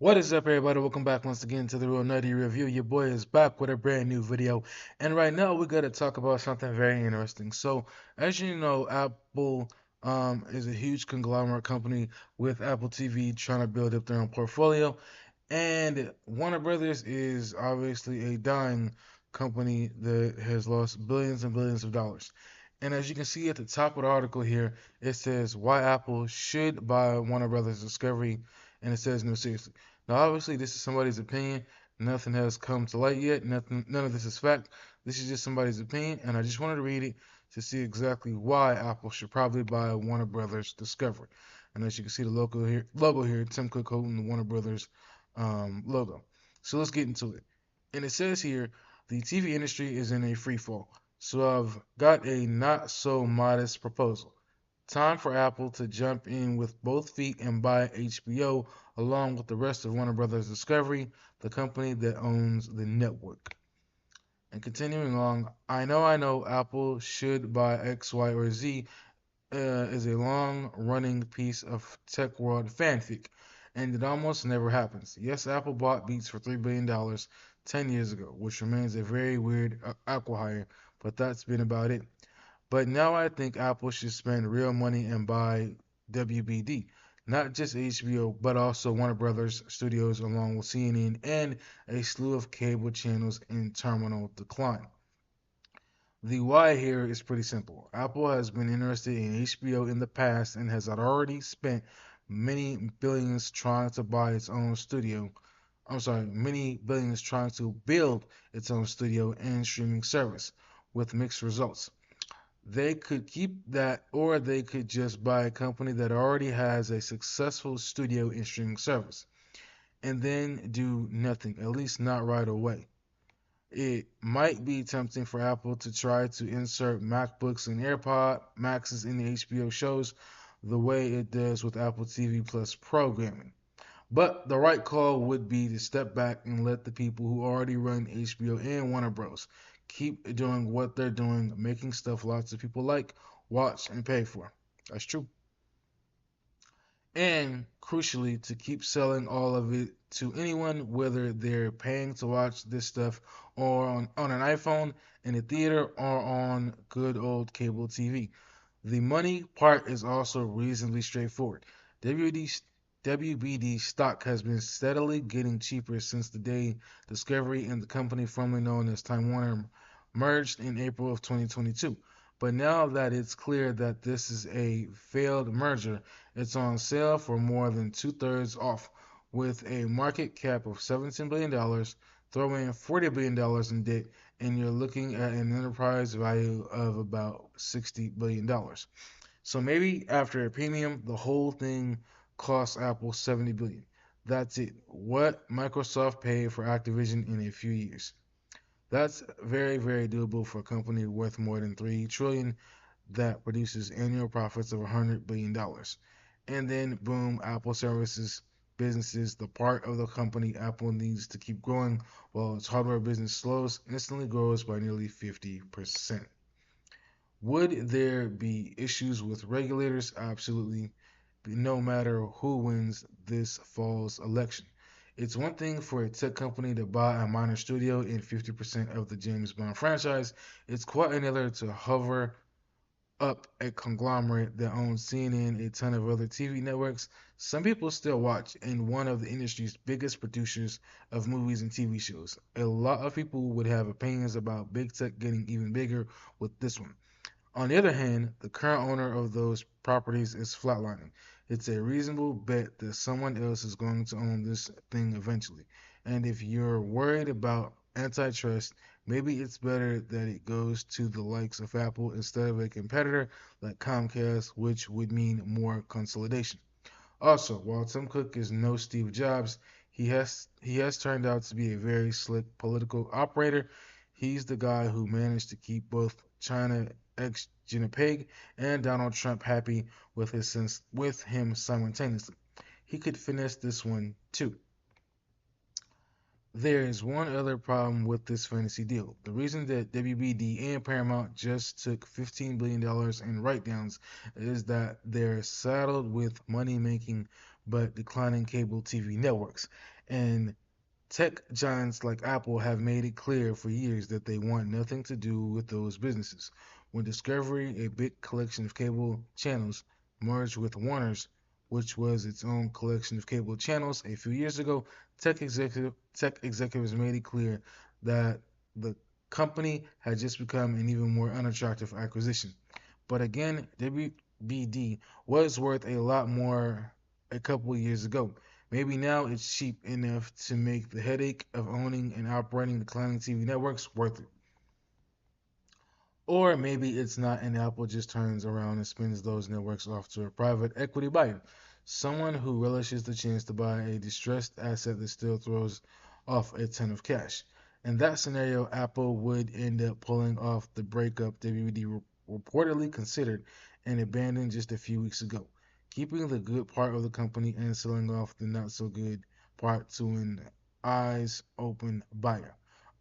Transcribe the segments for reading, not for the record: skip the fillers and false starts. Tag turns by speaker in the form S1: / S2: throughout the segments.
S1: What is up, everybody? Welcome back once again to the Real Nutty Review. Your boy is back with a brand new video, and right now we're gonna talk about something very interesting. So, as you know, Apple is a huge conglomerate company with Apple TV trying to build up their own portfolio, and Warner Brothers is obviously a dying company that has lost billions and billions of dollars. And as you can see at the top of the article here, it says why Apple should buy Warner Brothers Discovery, and it says no, seriously. Now, obviously, this is somebody's opinion. Nothing has come to light yet. None of this is fact. This is just somebody's opinion, and I just wanted to read it to see exactly why Apple should probably buy Warner Brothers Discovery. And as you can see, the logo here, Tim Cook holding the Warner Brothers logo. So let's get into it. And it says here, the TV industry is in a free fall. So I've got a not so modest proposal. Time for Apple to jump in with both feet and buy HBO along with the rest of Warner Brothers Discovery, the company that owns the network. And continuing on, I know, Apple should buy X, Y, or Z is a long running piece of tech world fanfic, and it almost never happens. Yes, Apple bought Beats for $3 billion 10 years ago, which remains a very weird acquihire, but that's been about it. But now I think Apple should spend real money and buy WBD, not just HBO, but also Warner Brothers Studios along with CNN and a slew of cable channels in terminal decline. The why here is pretty simple. Apple has been interested in HBO in the past and has already spent many billions trying to buy its own studio. I'm sorry, many billions trying to build its own studio and streaming service with mixed results. They could keep that, or they could just buy a company that already has a successful studio and streaming service and then do nothing, at least not right away. It might be tempting for Apple to try to insert MacBooks and AirPod Maxes in the HBO shows the way it does with Apple TV Plus programming. But the right call would be to step back and let the people who already run HBO and Warner Bros. Keep doing what they're doing, making stuff lots of people like, watch, and pay for. That's true. And crucially, to keep selling all of it to anyone, whether they're paying to watch this stuff or on an iPhone, in a theater, or on good old cable TV. The money part is also reasonably straightforward. WD, WBD stock has been steadily getting cheaper since the day Discovery and the company formerly known as Time Warner merged in April of 2022. But now that it's clear that this is a failed merger, it's on sale for more than two-thirds off. With a market cap of $17 billion, throw in $40 billion in debt, and you're looking at an enterprise value of about $60 billion. So maybe after a premium, the whole thing costs Apple $70 billion. That's it. What Microsoft paid for Activision in a few years. That's very, very doable for a company worth more than $3 trillion that produces annual profits of $100 billion. And then boom, Apple services businesses, the part of the company Apple needs to keep growing while its hardware business slows, instantly grows by nearly 50%. Would there be issues with regulators? Absolutely, no matter who wins this fall's election. It's one thing for a tech company to buy a minor studio in 50% of the James Bond franchise. It's quite another to hover up a conglomerate that owns CNN, a ton of other TV networks some people still watch, and one of the industry's biggest producers of movies and TV shows. A lot of people would have opinions about big tech getting even bigger with this one. On the other hand, the current owner of those properties is flatlining. It's a reasonable bet that someone else is going to own this thing eventually. And if you're worried about antitrust, maybe it's better that it goes to the likes of Apple instead of a competitor like Comcast, which would mean more consolidation. Also, while Tim Cook is no Steve Jobs, he has turned out to be a very slick political operator. He's the guy who managed to keep both China ex Jinping and Donald Trump happy with him simultaneously. He could finish this one too. There is one other problem with this fantasy deal. The reason that WBD and Paramount just took $15 billion in write-downs is that they're saddled with money-making but declining cable TV networks. And tech giants like Apple have made it clear for years that they want nothing to do with those businesses. When Discovery, a big collection of cable channels, merged with Warner's, which was its own collection of cable channels a few years ago, tech executives made it clear that the company had just become an even more unattractive acquisition. But again, WBD was worth a lot more a couple of years ago. Maybe now it's cheap enough to make the headache of owning and operating declining TV networks worth it. Or maybe it's not, and Apple just turns around and spins those networks off to a private equity buyer, someone who relishes the chance to buy a distressed asset that still throws off a ton of cash. In that scenario, Apple would end up pulling off the breakup WD reportedly considered and abandoned just a few weeks ago, keeping the good part of the company and selling off the not so good part to an eyes open buyer.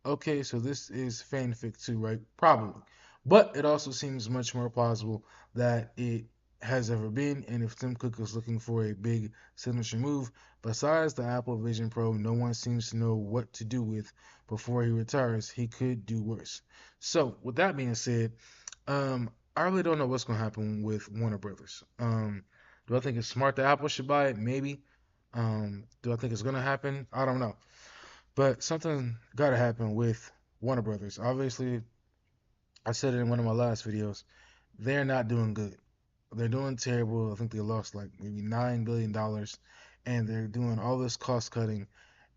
S1: Okay, so this is fanfic too, right? Probably. But it also seems much more plausible that it has ever been. And if Tim Cook is looking for a big signature move, besides the Apple Vision Pro, no one seems to know what to do with before he retires. He could do worse. So, with that being said, I really don't know what's going to happen with Warner Brothers. Do I think it's smart that Apple should buy it? Maybe. Do I think it's going to happen? I don't know. But something got to happen with Warner Brothers. Obviously, I said it in one of my last videos. They're not doing good. They're doing terrible. I think they lost like maybe $9 billion, and they're doing all this cost cutting,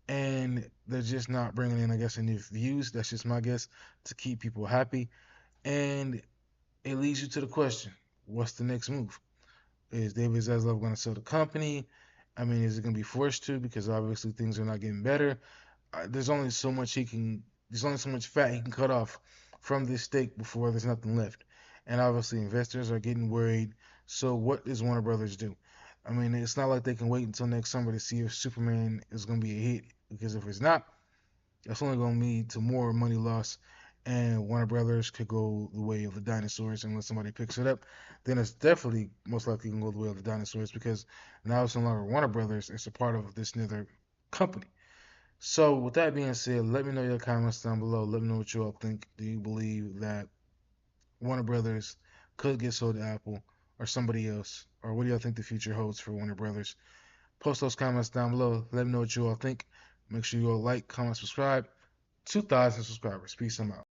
S1: and they're just not bringing in, I guess, any views. That's just my guess to keep people happy. And it leads you to the question: what's the next move? Is David Zaslav going to sell the company? I mean, is it going to be forced to because obviously things are not getting better? There's only so much he can. There's only so much fat he can cut off from this steak before there's nothing left. And obviously, investors are getting worried. So, what does Warner Brothers do? I mean, it's not like they can wait until next summer to see if Superman is going to be a hit. Because if it's not, that's only going to lead to more money loss. And Warner Brothers could go the way of the dinosaurs unless somebody picks it up. Then it's definitely most likely going to go the way of the dinosaurs because now it's no longer Warner Brothers. It's a part of this other company. So, with that being said, let me know your comments down below. Let me know what you all think. Do you believe that Warner Brothers could get sold to Apple or somebody else? Or what do y'all think the future holds for Warner Brothers? Post those comments down below. Let me know what you all think. Make sure you all like, comment, subscribe. 2,000 subscribers. Peace. I'm out.